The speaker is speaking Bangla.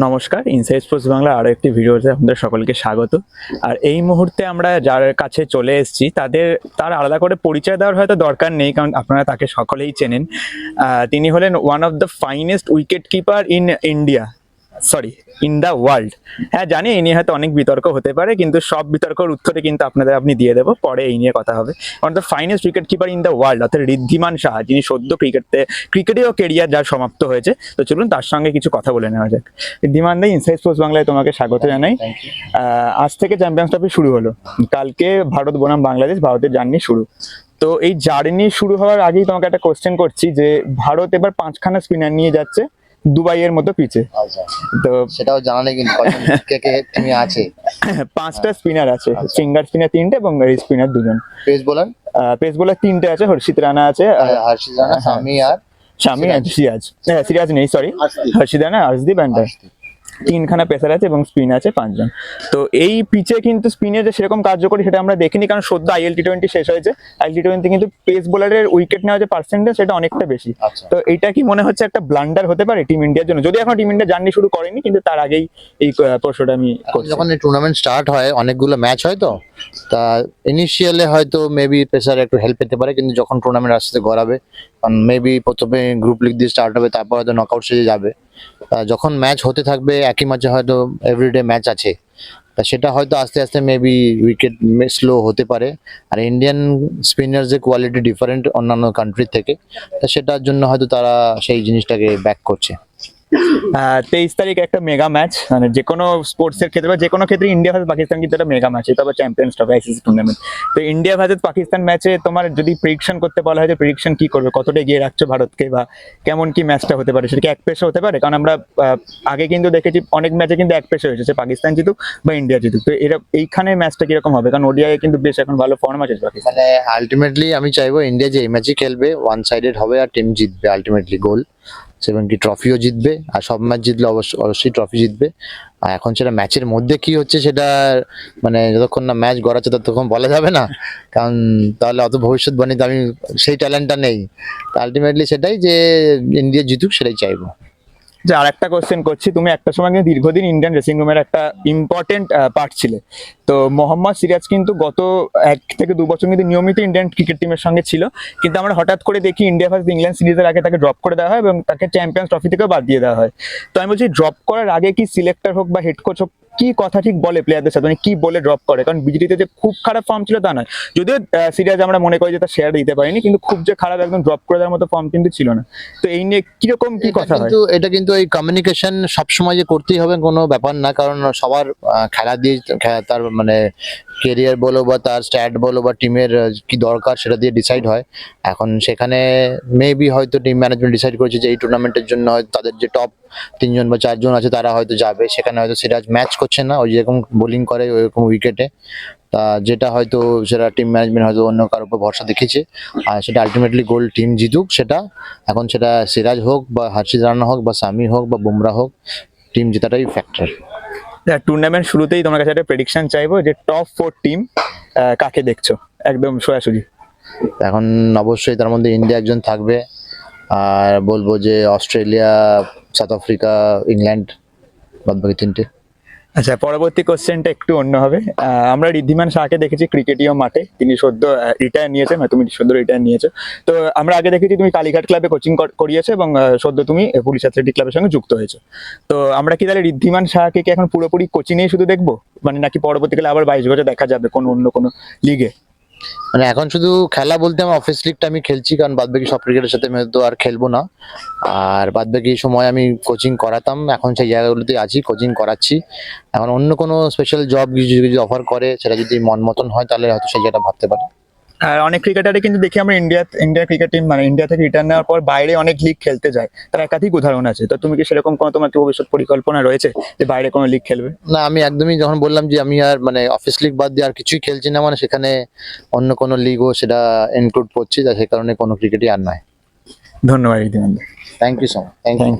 নমস্কার, ইনসাইড স্পোর্টস বাংলা আরও একটি ভিডিওতে আপনাদের সকলকে স্বাগত। আর এই মুহূর্তে আমরা যার কাছে চলে এসেছি তার আলাদা করে পরিচয় দেওয়ার হয়তো দরকার নেই, কারণ আপনারা তাকে সকলেই চেনেন। তিনি হলেন one of the finest wicket keeper in India, sorry in the world. হ্যাঁ জানি এই নিয়ে হয়তো অনেক বিতর্ক হতে পারে, কিন্তু সব বিতর্কের উত্তরে কিন্তু আপনি দিয়ে দেবো, পরে এই নিয়ে কথা হবে। One of the finest wicket keeper in the world অর্থাৎ ঋদ্ধিমান সাহা, যিনি সদ্য ক্রিকেটেও কেরিয়ার যার সমাপ্ত হয়েছে। তো চলুন তার সঙ্গে কিছু কথা বলে নেওয়া যাক। ঋদ্ধিমান দা, ইনসাইড স্পোর্টস বাংলায় তোমাকে স্বাগত জানাই। আজ থেকে চ্যাম্পিয়ন্স ট্রফি শুরু হলো, কালকে ভারত বনাম বাংলাদেশ, ভারতের জার্নি শুরু। তো এই জার্নি শুরু হওয়ার আগেই তোমাকে একটা কোশ্চেন করছি যে ভারত এবার 5খানা স্পিনার নিয়ে যাচ্ছে দুবাইয়ের মতো পিচে। আচ্ছা, তো সেটাও জানা নেই কিন্তু কে কে টিমে আছে। 5টা স্পিনার আছে, ফিঙ্গার স্পিনার 3টে এবং স্পিনার 2জন। পেস বোলার পেস বোলার 3টে আছে, হর্ষিত রানা আছে, হর্ষিত রানা, শামি আর শামি আর সিরাজ। সিরাজ নেই, সরি, হর্ষিত রানা, আর্শদীপ অ্যান্ড 3খানা পেসার আছে এবং স্পিন আছে 5জন। তো এই পিচে কিন্তু স্পিনে যে সেরকম কার্যকরী সেটা আমরা দেখিনি, কারণ সদ্য আইএল টি20 শেষ হয়েছে। আইএল টি20 কিন্তু পেস বোলারের উইকেট নেওয়ার যে পার্সেন্টেজ সেটা অনেকটা বেশি। তো এইটা কি মনে হচ্ছে একটা ব্লান্ডার হতে পারে টিম ইন্ডিয়ার জন্য? যদি এখন টিম ইন্ডিয়া জার্নি শুরু করেনি, কিন্তু তার আগেই এই প্রশ্নটা আমি করছি। যখন এই টুর্নামেন্ট স্টার্ট হয় অনেকগুলো ম্যাচ হয়, তো তা ইনিশিয়ালে হয়তো মেবি পেসার একটু হেল্প পেতে পারে, কিন্তু যখন টুর্নামেন্ট আস্তে গড়াবে, কারণ মেবি প্রথমে গ্রুপ লিগ দিয়ে স্টার্ট হবে, তারপর হয়তো নকআউট স্টেজে যাবে। যখন ম্যাচ হতে থাকবে একই ম্যাচে হয়তো এভরিডে ম্যাচ আছে, তা সেটা হয়তো আস্তে আস্তে মেবি উইকেট স্লো হতে পারে। আর ইন্ডিয়ান স্পিনার যে কোয়ালিটি ডিফারেন্ট অন্যান্য কান্ট্রির থেকে, তা সেটার জন্য হয়তো তারা সেই জিনিসটাকে ব্যাক করছে। 23 তারিখ একটা মেগা ম্যাচ, মানে যে কোনো স্পোর্টস এর ক্ষেত্রে বা যে কোনো ক্ষেত্রে ইন্ডিয়া ভার্সেস পাকিস্তান কিন্তু একটা মেগা ম্যাচ, এটা আবার চ্যাম্পিয়ন্স ট্রফি আইসিসি টুর্নামেন্ট। তো ইন্ডিয়া ভার্সেস পাকিস্তান ম্যাচে তোমার যদি প্রেডিকশন করতে বলা হয়, যে প্রেডিকশন কি করবে, কতটা এগিয়ে রাখছো ভারতকে, বা কেমন কি ম্যাচটা হতে পারে? সেটা কি এক পেশে হতে পারে? কারণ আমরা আগে কিন্তু দেখেছি অনেক ম্যাচে কিন্তু এক পেশে হয়েছে, পাকিস্তান জিতুক বা ইন্ডিয়া জিতুক। তো এইখানে ম্যাচটা কিরকম হবে? কারণ ওডিআই কিন্তু বেশ এখন ভালো ফর্ম আছে পাকিস্তান। মানে আলটিমেটলি আমি চাইবো ইন্ডিয়া যে এই ম্যাচই খেলবে, ওয়ান সাইডেড হবে আর টিম জিতবে আলটিমেটলি গোল, এবং কি ট্রফিও জিতবে। আর সব ম্যাচ জিতলে অবশ্যই ট্রফি জিতবে। আর এখন সেটা ম্যাচের মধ্যে কি হচ্ছে সেটা মানে যতক্ষণ না ম্যাচ গড়াচ্ছে ততক্ষণ বলা যাবে না, কারণ তাহলে অত ভবিষ্যৎবাণীতে আমি সেই ট্যালেন্টটা নেই। আলটিমেটলি সেটাই যে ইন্ডিয়া জিতুক সেটাই চাইবো। যে আর একটা কোশ্চেন করছি, তুমি একটা সময় কিন্তু দীর্ঘদিন ইন্ডিয়ান ড্রেসিং রুমের একটা ইম্পর্টেন্ট পার্ট ছিলে। তো মোহাম্মদ সিরাজ কিন্তু গত 1 থেকে 2 বছর কিন্তু নিয়মিত ইন্ডিয়ান ক্রিকেট টিমের সঙ্গে ছিল, কিন্তু আমরা হঠাৎ করে দেখি ইন্ডিয়া ভার্সেস ইংল্যান্ড সিরিজের আগে তাকে ড্রপ করে দেওয়া হয় এবং তাকে চ্যাম্পিয়ন্স ট্রফি থেকেও বাদ দিয়ে দেওয়া হয়। তো আমি বলছি, ড্রপ করার আগে কি সিলেক্টর হোক বা হেড কোচ হোক কি কথা ঠিক বলে প্লেয়ারদের সাথে, মানে কি বলে ড্রপ করে? কারণ বিজেপিতে যে খুব খারাপ ফর্ম ছিল তা নয়, যদিও সিরিয়াস আমরা মনে করি যে তার শেয়ার দিতে পারিনি, কিন্তু খুব যে খারাপ একদম ড্রপ করে দেওয়ার মতো ফর্ম কিন্তু ছিল না। তো এই নিয়ে কিরকম কি কথা হয়? এটা কিন্তু এই কমিউনিকেশন সবসময় যে করতেই হবে কোনো ব্যাপার না, কারণ সবার খেলা দিয়ে তার মানে কেরিয়ার বলো বা তার স্ট্যাট বলো বা টিমের কি দরকার সেটা দিয়ে ডিসাইড হয়। এখন সেখানে মেবি হয়তো টিম ম্যানেজমেন্ট ডিসাইড করেছে যে এই টুর্নামেন্টের জন্য হয়তো তাদের যে টপ 3জন বা 4জন আছে তারা হয়তো যাবে, সেখানে হয়তো সিরাজ ম্যাচ করছে না, ওই যেরকম বোলিং করে ওইরকম উইকেটে। তা যেটা হয়তো সেটা টিম ম্যানেজমেন্ট হয়তো অন্য কারোর উপর ভরসা দেখিয়েছে, আর সেটা আলটিমেটলি গোল টিম জিতুক। সেটা এখন সেটা সিরাজ হোক বা হর্ষিত রানা হোক বা সামি হোক বা বুমরা হোক, টিম জেতাটাই ফ্যাক্টর। টুর্নামেন্ট শুরুতেই তোমার কাছে একটা প্রেডিকশন চাইবো যে টপ 4 টিম কাকে দেখছো একদম সোজাসুজি? এখন অবশ্যই তার মধ্যে ইন্ডিয়া একজন থাকবে, আর বলবো যে অস্ট্রেলিয়া, সাউথ আফ্রিকা, ইংল্যান্ড, বাদ বাকি 3টে। আচ্ছা, পরবর্তী কোশ্চেনটা একটু অন্য হবে। আমরা ঋদ্ধিমান শাহকে দেখেছি ক্রিকেটীয় মাঠে, তিনি সদ্য রিটায়ার নিয়েছেন, তুমি সদ্য রিটায়ার নিয়েছো। তো আমরা আগে দেখেছি তুমি কালীঘাট ক্লাবে কোচিং করিয়েছো এবং সদ্য তুমি পুলিশ অ্যাথলেটিক ক্লাবের সঙ্গে যুক্ত হয়েছো। তো আমরা কি তাহলে ঋদ্ধিমান শাহকে কি এখন পুরোপুরি কোচিংয়েই শুধু দেখবো, মানে নাকি পরবর্তীকালে আবার 22 বছর দেখা যাবে অন্য কোনো লিগে? মানে এখন শুধু খেলা বলতে আমার অফিস লিগটা আমি খেলছি, কারণ বাদবাকি সব ক্রিকেটের সাথে আমি তো আর খেলবো না। আর বাদবাকি সময় আমি কোচিং করাতাম, এখন সেই জায়গাগুলোতে আছি, কোচিং করাচ্ছি। এখন অন্য কোনো স্পেশাল জব যদি অফার করে, সেটা যদি মন মতন হয় তাহলে হয়তো সেই জায়গাটা ভাবতে পারি। আর অনেক ক্রিকেটারে কিন্তু দেখি আমরা ইন্ডিয়া ক্রিকেট টিম, মানে ইন্ডিয়া থেকে রিটার্ন নেওয়ার পর বাইরে অনেক লিগ খেলতে যায়, তার একাধিক উদাহরণ আছে। তো তুমি কি সেরকম কোনো তোমার কি ভবিষ্যৎ পরিকল্পনা রয়েছে যে বাইরে কোনো লিগ খেলবে? না, আমি একদমই যখন বললাম যে আমি আর মানে অফিস লিগ বাদ দিয়ে আর কিছুই খেলছি না, মানে সেখানে অন্য কোনো লিগও সেটা ইনক্লুড করছি, সে কারণে কোনো ক্রিকেটই আর নয়। ধন্যবাদ Wriddhiman. Thank you so much. Thank you.